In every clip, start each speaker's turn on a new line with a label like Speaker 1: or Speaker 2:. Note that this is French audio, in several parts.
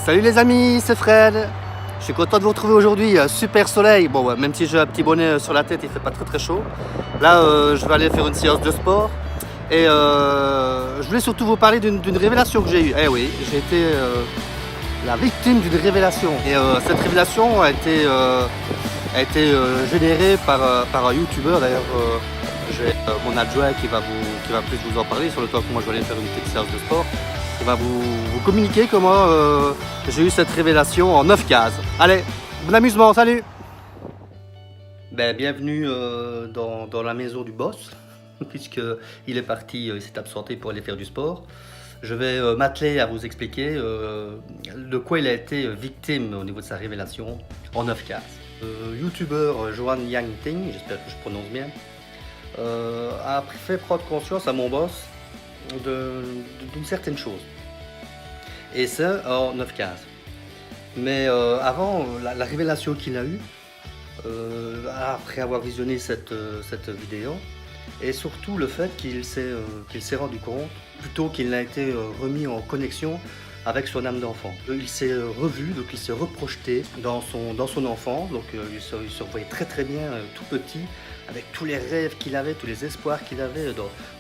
Speaker 1: Salut les amis, c'est Fred. Je suis content de vous retrouver aujourd'hui, super soleil. Bon, ouais, même si j'ai un petit bonnet sur la tête, il fait pas très chaud. Là, je vais aller faire une séance de sport. Et je voulais surtout vous parler d'une révélation que j'ai eue. Eh oui, j'ai été la victime d'une révélation. Et cette révélation a été générée par un youtubeur. D'ailleurs, j'ai mon adjoint qui va plus vous en parler sur le temps que moi je vais aller faire une petite séance de sport. Il va vous communiquer comment j'ai eu cette révélation en 9 cases. Allez, bon amusement, salut. Bienvenue dans la maison du boss, puisqu'il est parti, il s'est absenté pour aller faire du sport. Je vais m'atteler à vous expliquer de quoi il a été victime au niveau de sa révélation en 9 cases. Youtubeur Joan Yang Ting, j'espère que je prononce bien, a fait prendre conscience à mon boss d'une certaine chose. Et ça en 9 cases. Mais avant, la révélation qu'il a eue, après avoir visionné cette vidéo, et surtout le fait qu'il s'est rendu compte, plutôt qu'il n'a été remis en connexion avec son âme d'enfant. Il s'est revu, donc il s'est reprojeté dans son enfance, donc il se revoyait très bien tout petit, avec tous les rêves qu'il avait, tous les espoirs qu'il avait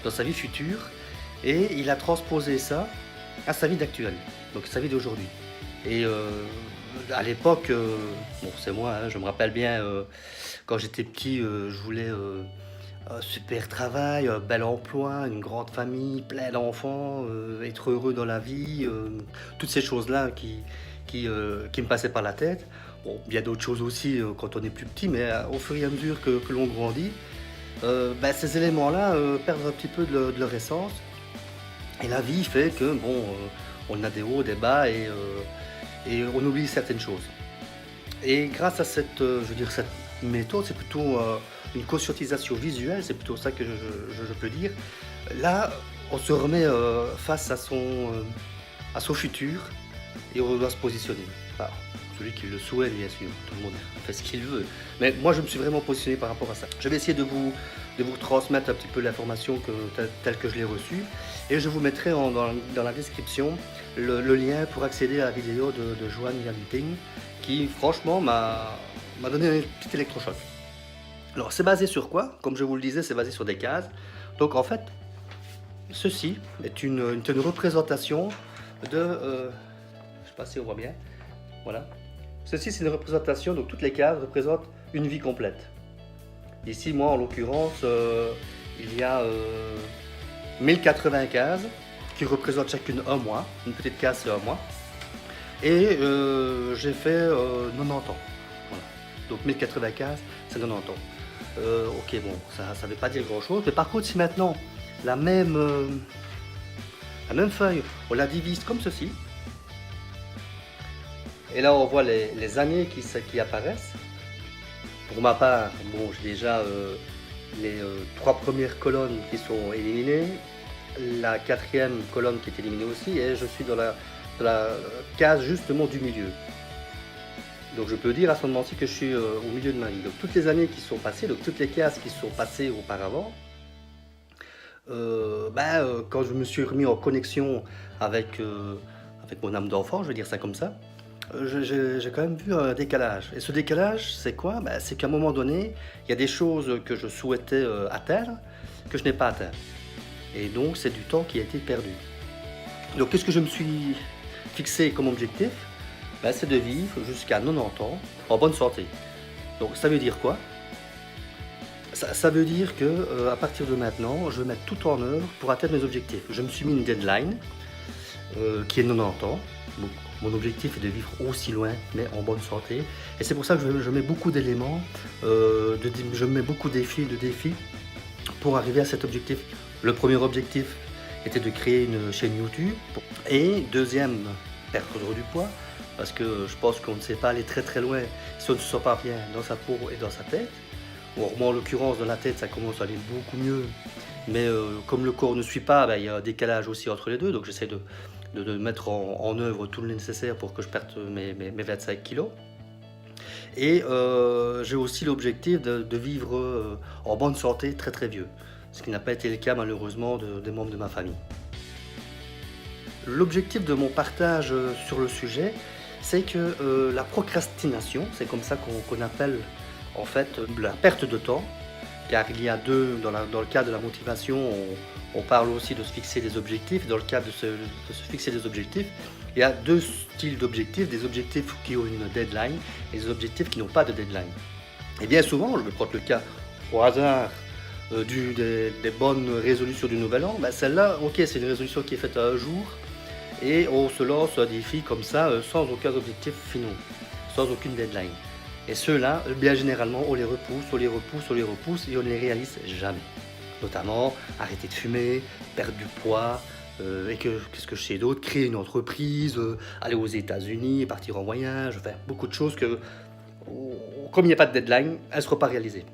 Speaker 1: dans sa vie future, et il a transposé ça à sa vie d'actuelle, donc sa vie d'aujourd'hui. Et à l'époque, bon c'est moi, hein, je me rappelle bien, quand j'étais petit, je voulais un super travail, un bel emploi, une grande famille, plein d'enfants, être heureux dans la vie, toutes ces choses-là qui me passaient par la tête. Bon, bien d'autres choses aussi quand on est plus petit, mais au fur et à mesure que l'on grandit, ces éléments-là perdent un petit peu de leur essence. Et la vie fait que, bon, on a des hauts, des bas et on oublie certaines choses. Et grâce à cette méthode, c'est plutôt une conscientisation visuelle, c'est plutôt ça que je peux dire. Là, on se remet face à son futur et on doit se positionner. Alors, celui qui le souhaite, bien sûr, tout le monde fait ce qu'il veut. Mais moi, je me suis vraiment positionné par rapport à ça. Je vais essayer de vous transmettre un petit peu l'information telle que je l'ai reçue. Et je vous mettrai dans la description le lien pour accéder à la vidéo de Joan Yang Ting, qui franchement m'a donné un petit électrochoc. Alors c'est basé sur quoi? Comme je vous le disais, c'est basé sur des cases. Donc en fait, ceci est une représentation de... je ne sais pas si on voit bien. Voilà. Ceci c'est une représentation, donc toutes les cases représentent une vie complète. Ici, moi en l'occurrence, il y a 1080 cases qui représentent chacune un mois. Une petite case c'est un mois. Et j'ai fait 90 ans. Voilà. Donc 1080 cases, c'est 90 ans. Ok, bon, ça ne veut pas dire grand chose. Mais par contre, si maintenant la même feuille, on la divise comme ceci. Et là, on voit les années qui apparaissent. Pour ma part, bon, j'ai déjà les 3 premières colonnes qui sont éliminées, la 4e colonne qui est éliminée aussi, et je suis dans la case justement du milieu. Donc je peux dire à ce moment-ci que je suis au milieu de ma vie. Donc toutes les années qui sont passées, donc toutes les cases qui sont passées auparavant, quand je me suis remis en connexion avec mon âme d'enfant, je vais dire ça comme ça, j'ai quand même vu un décalage. Et ce décalage, c'est quoi? C'est qu'à un moment donné, il y a des choses que je souhaitais atteindre, que je n'ai pas atteint. Et donc, c'est du temps qui a été perdu. Donc, qu'est-ce que je me suis fixé comme objectif? C'est de vivre jusqu'à 90 ans en bonne santé. Donc, ça veut dire quoi? Ça veut dire que à partir de maintenant, je vais mettre tout en œuvre pour atteindre mes objectifs. Je me suis mis une deadline qui est 90 ans. Donc, mon objectif est de vivre aussi loin, mais en bonne santé. Et c'est pour ça que je mets beaucoup d'éléments, je mets beaucoup de défis pour arriver à cet objectif. Le premier objectif était de créer une chaîne YouTube. Et deuxième, perdre du poids. Parce que je pense qu'on ne sait pas aller très loin si on ne se sent pas bien dans sa peau et dans sa tête. Bon, moi, en l'occurrence, dans la tête, ça commence à aller beaucoup mieux. Mais comme le corps ne suit pas, il y a un décalage aussi entre les deux. Donc j'essaie de mettre en œuvre tout le nécessaire pour que je perde mes 25 kilos. Et j'ai aussi l'objectif de vivre en bonne santé très vieux. Ce qui n'a pas été le cas malheureusement des membres de ma famille. L'objectif de mon partage sur le sujet, c'est que la procrastination, c'est comme ça qu'on appelle en fait la perte de temps, car il y a deux, dans le cas de la motivation, on parle aussi de se fixer des objectifs. Dans le cas de se fixer des objectifs, il y a deux styles d'objectifs, des objectifs qui ont une deadline et des objectifs qui n'ont pas de deadline. Et bien souvent, je vais prendre le cas au hasard des bonnes résolutions du Nouvel An. Ben celle-là, ok, c'est une résolution qui est faite à un jour et on se lance un défi comme ça, sans aucun objectif final, sans aucune deadline. Et ceux-là, bien généralement, on les repousse, on les repousse, on les repousse et on ne les réalise jamais. Notamment, arrêter de fumer, perdre du poids, et qu'est-ce que je sais d'autre, créer une entreprise, aller aux États-Unis, partir en voyage, enfin beaucoup de choses que, comme il n'y a pas de deadline, elles ne seront pas réalisées.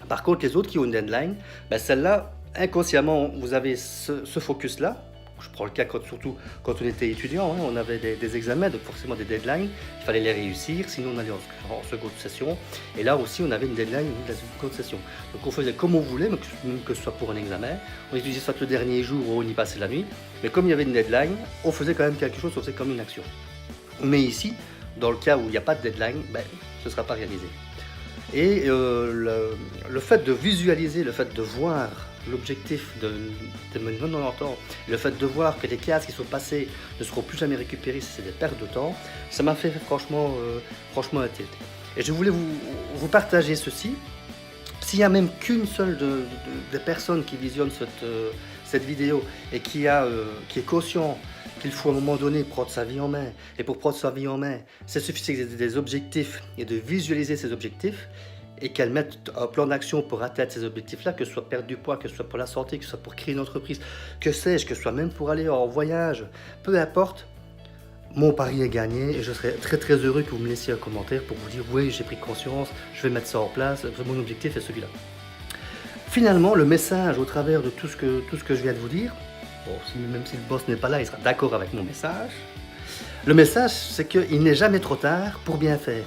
Speaker 1: Par contre, les autres qui ont une deadline, ben celles-là, inconsciemment, vous avez ce focus-là. Je prends le cas surtout quand on était étudiant, hein, on avait des examens, donc forcément des deadlines, il fallait les réussir, sinon on allait en seconde session. Et là aussi, on avait une deadline de la seconde session. Donc on faisait comme on voulait, même que ce soit pour un examen. On utilisait soit le dernier jour où on y passait la nuit, mais comme il y avait une deadline, on faisait quand même quelque chose, on faisait comme une action. Mais ici, dans le cas où il n'y a pas de deadline, ben, ce ne sera pas réalisé. Et le fait de visualiser, le fait de voir l'objectif de mes 90 ans, le fait de voir que les cases qui sont passées ne seront plus jamais récupérées si c'est des pertes de temps, ça m'a fait franchement un tilt. Et je voulais vous partager ceci. S'il n'y a même qu'une seule des personnes qui visionnent cette vidéo et qui est conscient qu'il faut à un moment donné prendre sa vie en main, et pour prendre sa vie en main, c'est suffisant des objectifs et de visualiser ces objectifs, et qu'elle mette un plan d'action pour atteindre ces objectifs-là, que ce soit perdre du poids, que ce soit pour la santé, que ce soit pour créer une entreprise, que sais-je, que ce soit même pour aller en voyage, peu importe, mon pari est gagné et je serais très très heureux que vous me laissiez un commentaire pour vous dire oui, j'ai pris conscience, je vais mettre ça en place, mon objectif est celui-là. Finalement, le message au travers de tout ce que je viens de vous dire, bon, même si le boss n'est pas là, il sera d'accord avec mon message. Le message, c'est qu'il n'est jamais trop tard pour bien faire.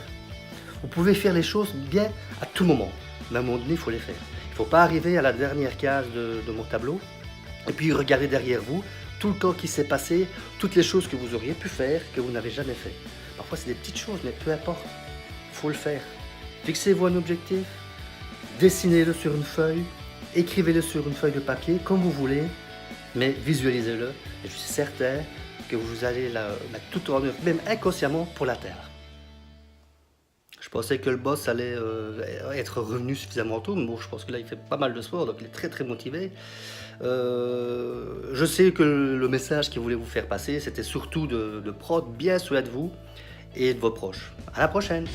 Speaker 1: Vous pouvez faire les choses bien à tout moment, mais à un moment donné, il faut les faire. Il ne faut pas arriver à la dernière case de mon tableau et puis regarder derrière vous tout le temps qui s'est passé, toutes les choses que vous auriez pu faire, que vous n'avez jamais fait. Parfois, c'est des petites choses, mais peu importe, il faut le faire. Fixez-vous un objectif, dessinez-le sur une feuille, écrivez-le sur une feuille de papier, comme vous voulez, mais visualisez-le, et je suis certain que vous allez la mettre tout en œuvre, même inconsciemment, pour l'atteindre. Je pensais que le boss allait être revenu suffisamment tôt, mais bon, je pense que là, il fait pas mal de sport, donc il est très très motivé. Je sais que le message qu'il voulait vous faire passer, c'était surtout de prendre bien soin de vous et de vos proches. À la prochaine!